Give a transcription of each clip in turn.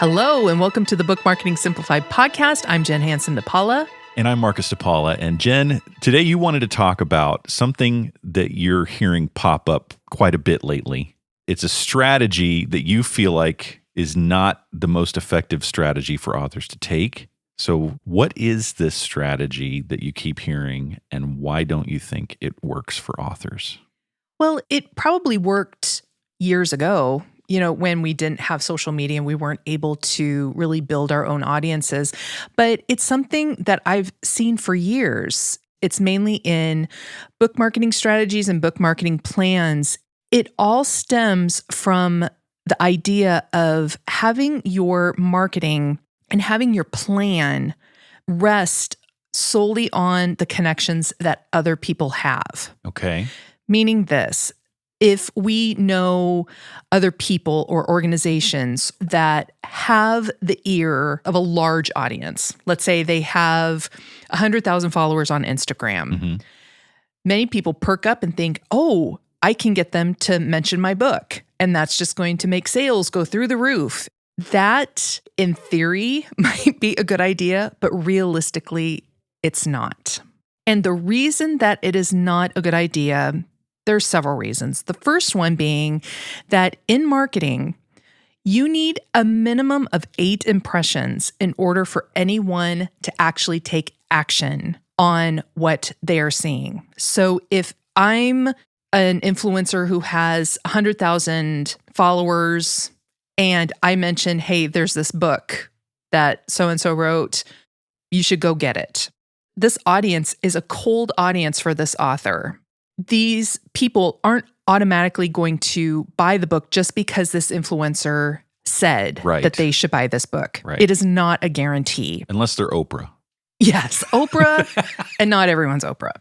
Hello, and welcome to the Book Marketing Simplified podcast. I'm Jenn Hanson-dePaula. And I'm Marcus-dePaula. And Jenn, today you wanted to talk about something that you're hearing pop up quite a bit lately. It's a strategy that you feel like is not the most effective strategy for authors to take. So what is this strategy that you keep hearing, and why don't you think it works for authors? Well, it probably worked years ago, when we didn't have social media and we weren't able to really build our own audiences. But it's something that I've seen for years. It's mainly in book marketing strategies and book marketing plans. It all stems from the idea of having your marketing and having your plan rest solely on the connections that other people have. Okay. Meaning this, if we know other people or organizations that have the ear of a large audience, let's say they have 100,000 followers on Instagram, many people perk up and think, oh, I can get them to mention my book, and that's just going to make sales go through the roof. That, in theory, might be a good idea, but realistically, it's not. And the reason that it is not a good idea, there's several reasons. The first one being that in marketing, you need a minimum of 8 impressions in order for anyone to actually take action on what they are seeing. So if I'm an influencer who has 100,000 followers and I mention, hey, there's this book that so-and-so wrote, you should go get it. This audience is a cold audience for this author. These people aren't automatically going to buy the book just because this influencer said that they should buy this book. Right. It is not a guarantee. Unless they're Oprah. Yes, Oprah, and not everyone's Oprah.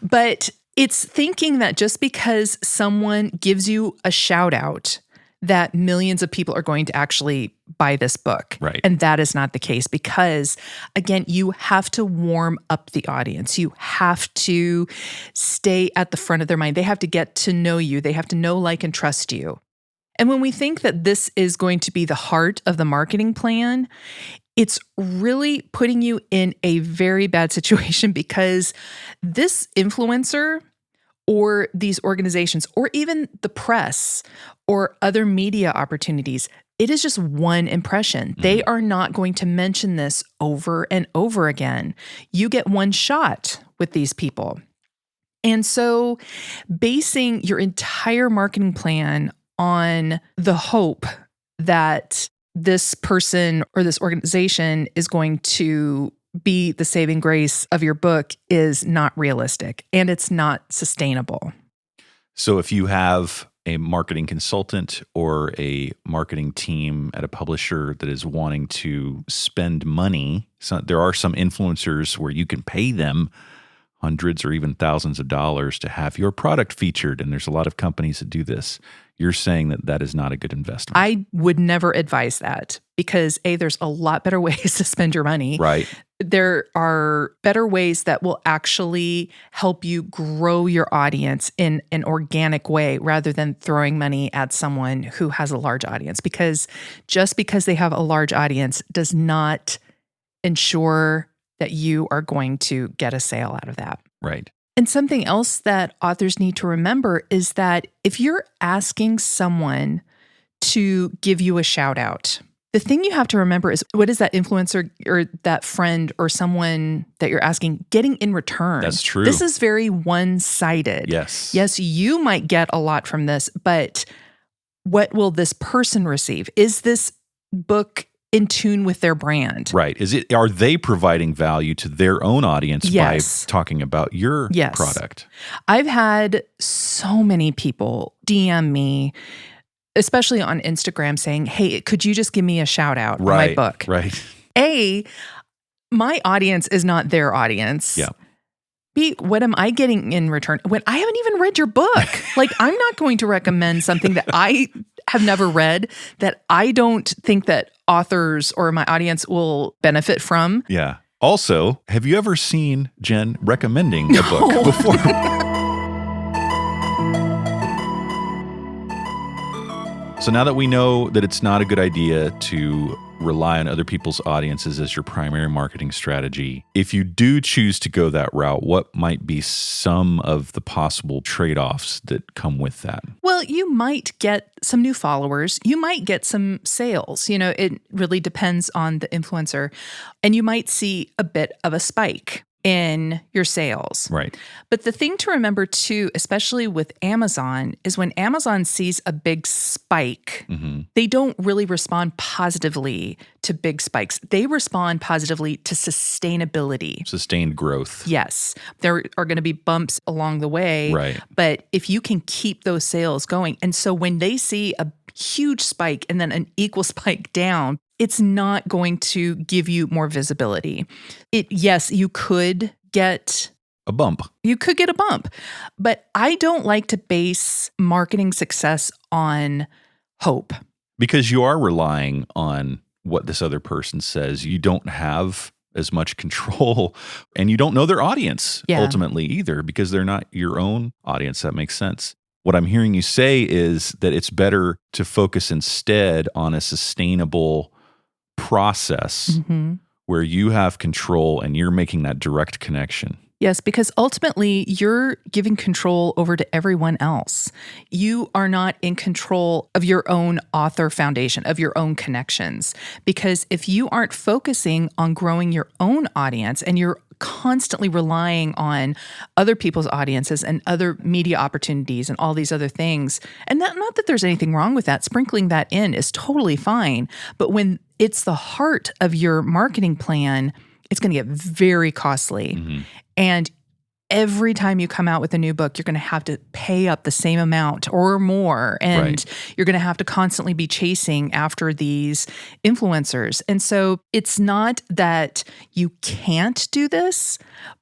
But it's thinking that just because someone gives you a shout out, that millions of people are going to actually buy this book. Right. And that is not the case because, again, you have to warm up the audience. You have to stay at the front of their mind. They have to get to know you. They have to know, like, and trust you. And when we think that this is going to be the heart of the marketing plan, it's really putting you in a very bad situation because this influencer or these organizations, or even the press or other media opportunities, it is just one impression. They are not going to mention this over and over again. You get one shot with these people. And so basing your entire marketing plan on the hope that this person or this organization is going to be the saving grace of your book is not realistic, and it's not sustainable. So if you have a marketing consultant or a marketing team at a publisher that is wanting to spend money, so there are some influencers where you can pay them hundreds or even thousands of dollars to have your product featured, and there's a lot of companies that do this. You're saying that that is not a good investment. I would never advise that because, A, there's a lot better ways to spend your money. Right. There are better ways that will actually help you grow your audience in an organic way rather than throwing money at someone who has a large audience. Because just because they have a large audience does not ensure that you are going to get a sale out of that. Right. And something else that authors need to remember is that if you're asking someone to give you a shout out, the thing you have to remember is what is that influencer or that friend or someone that you're asking getting in return? That's true. This is very one-sided. Yes. Yes, you might get a lot from this, but what will this person receive? Is this book in tune with their brand? Right. Are they providing value to their own audience by talking about your product? I've had so many people DM me, especially on Instagram, saying, hey, could you just give me a shout out on my book? Right. A, my audience is not their audience. Yeah. B, what am I getting in return when I haven't even read your book? Like, I'm not going to recommend something that I have never read, that I don't think that authors or my audience will benefit from. Yeah. Also, have you ever seen Jenn recommending a book before? So now that we know that it's not a good idea to rely on other people's audiences as your primary marketing strategy. If you do choose to go that route, what might be some of the possible trade-offs that come with that? Well, you might get some new followers. You might get some sales. It really depends on the influencer. And you might see a bit of a spike in your sales. Right. But the thing to remember too, especially with Amazon, is when Amazon sees a big spike, they don't really respond positively to big spikes. They respond positively to sustainability. Sustained growth. Yes. There are going to be bumps along the way. Right. But if you can keep those sales going, and so when they see a huge spike and then an equal spike down, it's not going to give you more visibility. Yes, you could get a bump. You could get a bump. But I don't like to base marketing success on hope. Because you are relying on what this other person says. You don't have as much control, and you don't know their audience ultimately either, because they're not your own audience. That makes sense. What I'm hearing you say is that it's better to focus instead on a sustainable process where you have control and you're making that direct connection. Yes, because ultimately you're giving control over to everyone else. You are not in control of your own author foundation, of your own connections. Because if you aren't focusing on growing your own audience and you're constantly relying on other people's audiences and other media opportunities and all these other things, and not that there's anything wrong with that, sprinkling that in is totally fine. But when it's the heart of your marketing plan, it's going to get very costly. And every time you come out with a new book, you're going to have to pay up the same amount or more. And you're going to have to constantly be chasing after these influencers. And so it's not that you can't do this,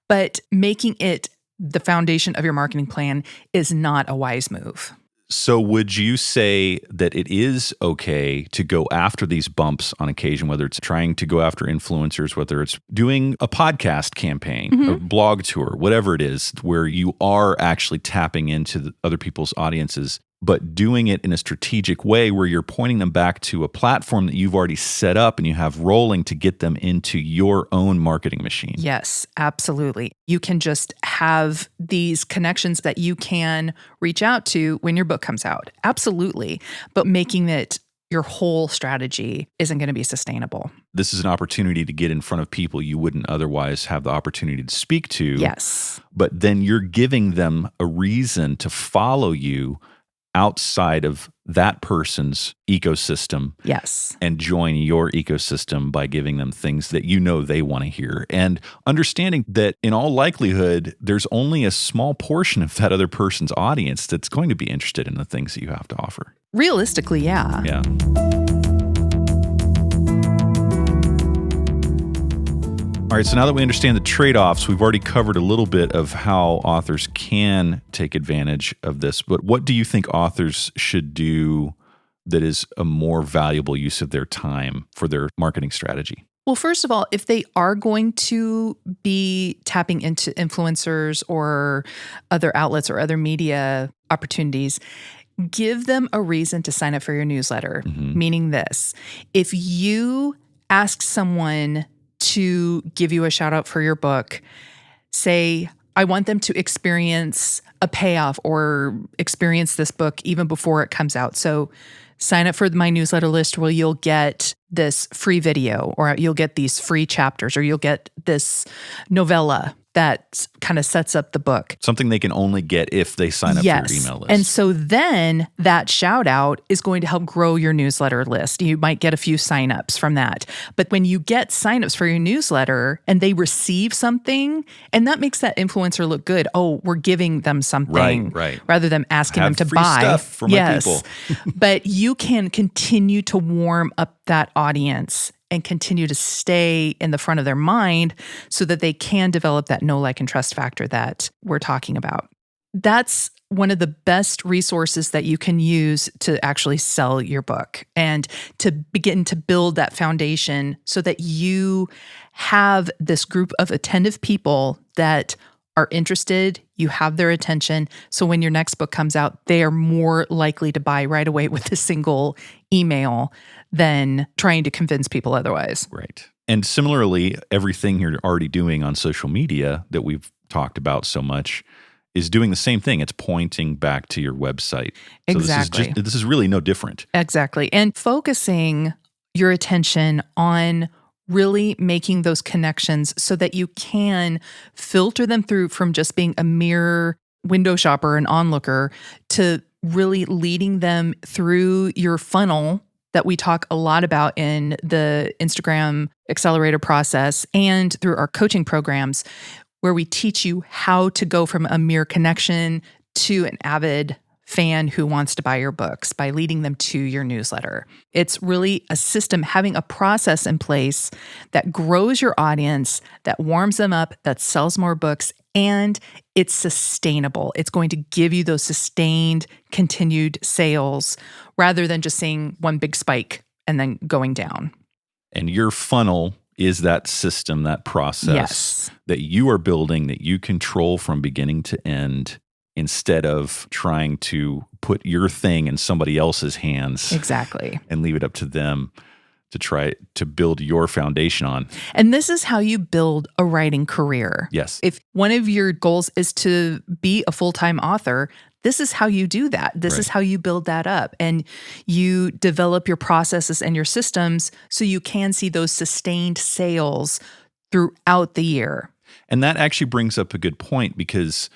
but making it the foundation of your marketing plan is not a wise move. So would you say that it is okay to go after these bumps on occasion, whether it's trying to go after influencers, whether it's doing a podcast campaign, a blog tour, whatever it is, where you are actually tapping into other people's audiences, but doing it in a strategic way where you're pointing them back to a platform that you've already set up and you have rolling to get them into your own marketing machine? Yes, absolutely. You can just have these connections that you can reach out to when your book comes out. Absolutely. But making it your whole strategy isn't going to be sustainable. This is an opportunity to get in front of people you wouldn't otherwise have the opportunity to speak to. Yes. But then you're giving them a reason to follow you outside of that person's ecosystem. Yes. And join your ecosystem by giving them things that you know they want to hear. And understanding that in all likelihood, there's only a small portion of that other person's audience that's going to be interested in the things that you have to offer. Realistically, yeah. Yeah. All right, so now that we understand the trade-offs, we've already covered a little bit of how authors can take advantage of this. But what do you think authors should do that is a more valuable use of their time for their marketing strategy? Well, first of all, if they are going to be tapping into influencers or other outlets or other media opportunities, give them a reason to sign up for your newsletter. Meaning this, if you ask someone to give you a shout out for your book, say, I want them to experience a payoff or experience this book even before it comes out. So sign up for my newsletter list where you'll get this free video, or you'll get these free chapters, or you'll get this novella that kind of sets up the book. Something they can only get if they sign up for your email list. And so then that shout out is going to help grow your newsletter list. You might get a few signups from that. But when you get signups for your newsletter and they receive something, and that makes that influencer look good. Oh, we're giving them something. Right. Rather than asking them to free buy. Stuff for my people. But you can continue to warm up that audience and continue to stay in the front of their mind so that they can develop that know, like, and trust factor that we're talking about. That's one of the best resources that you can use to actually sell your book and to begin to build that foundation so that you have this group of attentive people that are interested, you have their attention. So when your next book comes out, they are more likely to buy right away with a single email than trying to convince people otherwise. Right. And similarly, everything you're already doing on social media that we've talked about so much is doing the same thing. It's pointing back to your website. So Exactly. this is really no different. Exactly. And focusing your attention on really making those connections so that you can filter them through from just being a mere window shopper and onlooker to really leading them through your funnel that we talk a lot about in the Instagram accelerator process and through our coaching programs, where we teach you how to go from a mere connection to an avid fan who wants to buy your books by leading them to your newsletter. It's really a system, having a process in place that grows your audience, that warms them up, that sells more books, and it's sustainable. It's going to give you those sustained, continued sales rather than just seeing one big spike and then going down. And your funnel is that system, that process that you are building, that you control from beginning to end, instead of trying to put your thing in somebody else's hands. Exactly. And leave it up to them to try to build your foundation on. And this is how you build a writing career. Yes. If one of your goals is to be a full-time author, this is how you do that. This is how you build that up. And you develop your processes and your systems so you can see those sustained sales throughout the year. And that actually brings up a good point, because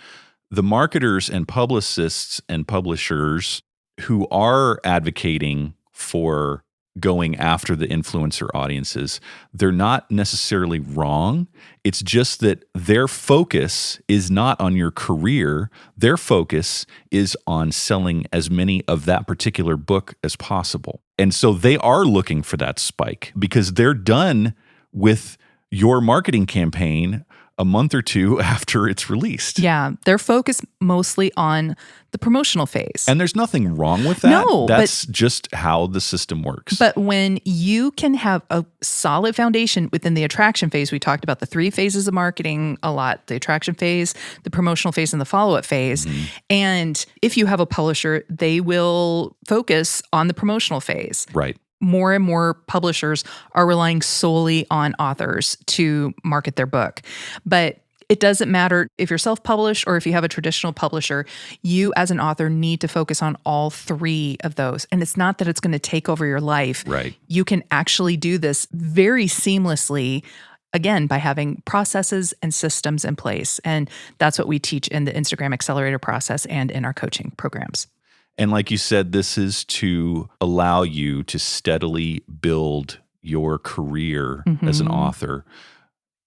the marketers and publicists and publishers who are advocating for going after the influencer audiences, they're not necessarily wrong. It's just that their focus is not on your career. Their focus is on selling as many of that particular book as possible. And so they are looking for that spike because they're done with your marketing campaign a month or two after it's released. Yeah, they're focused mostly on the promotional phase. And there's nothing wrong with that. No, that's just how the system works. But when you can have a solid foundation within the attraction phase, we talked about the 3 phases of marketing a lot: the attraction phase, the promotional phase, and the follow-up phase. Mm-hmm. And if you have a publisher, they will focus on the promotional phase. Right. More and more publishers are relying solely on authors to market their book. But it doesn't matter if you're self-published or if you have a traditional publisher, you as an author need to focus on all 3 of those. And it's not that it's going to take over your life. Right. You can actually do this very seamlessly, again, by having processes and systems in place. And that's what we teach in the Instagram accelerator process and in our coaching programs. And like you said, this is to allow you to steadily build your career as an author.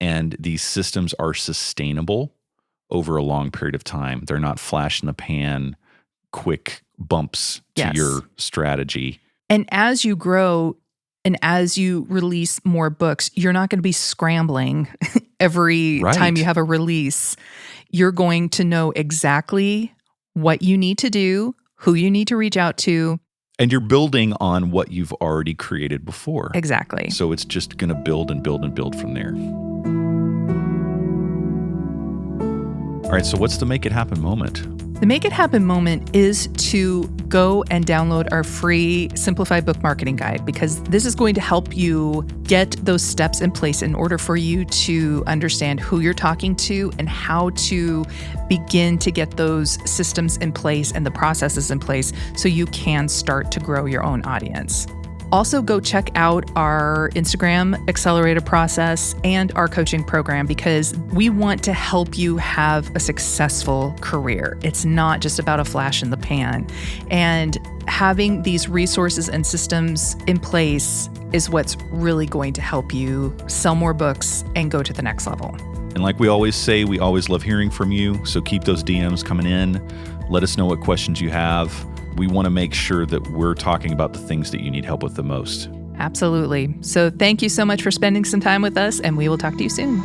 And these systems are sustainable over a long period of time. They're not flash in the pan, quick bumps to your strategy. And as you grow and as you release more books, you're not going to be scrambling every time you have a release. You're going to know exactly what you need to do, who you need to reach out to. And you're building on what you've already created before. Exactly. So it's just going to build and build and build from there. All right, so what's the Make It Happen moment? The Make It Happen moment is to go and download our free Simplified Book Marketing Guide, because this is going to help you get those steps in place in order for you to understand who you're talking to and how to begin to get those systems in place and the processes in place so you can start to grow your own audience. Also, go check out our Instagram accelerator process and our coaching program, because we want to help you have a successful career. It's not just about a flash in the pan. And having these resources and systems in place is what's really going to help you sell more books and go to the next level. And like we always say, we always love hearing from you. So keep those DMs coming in. Let us know what questions you have. We want to make sure that we're talking about the things that you need help with the most. Absolutely. So thank you so much for spending some time with us, and we will talk to you soon.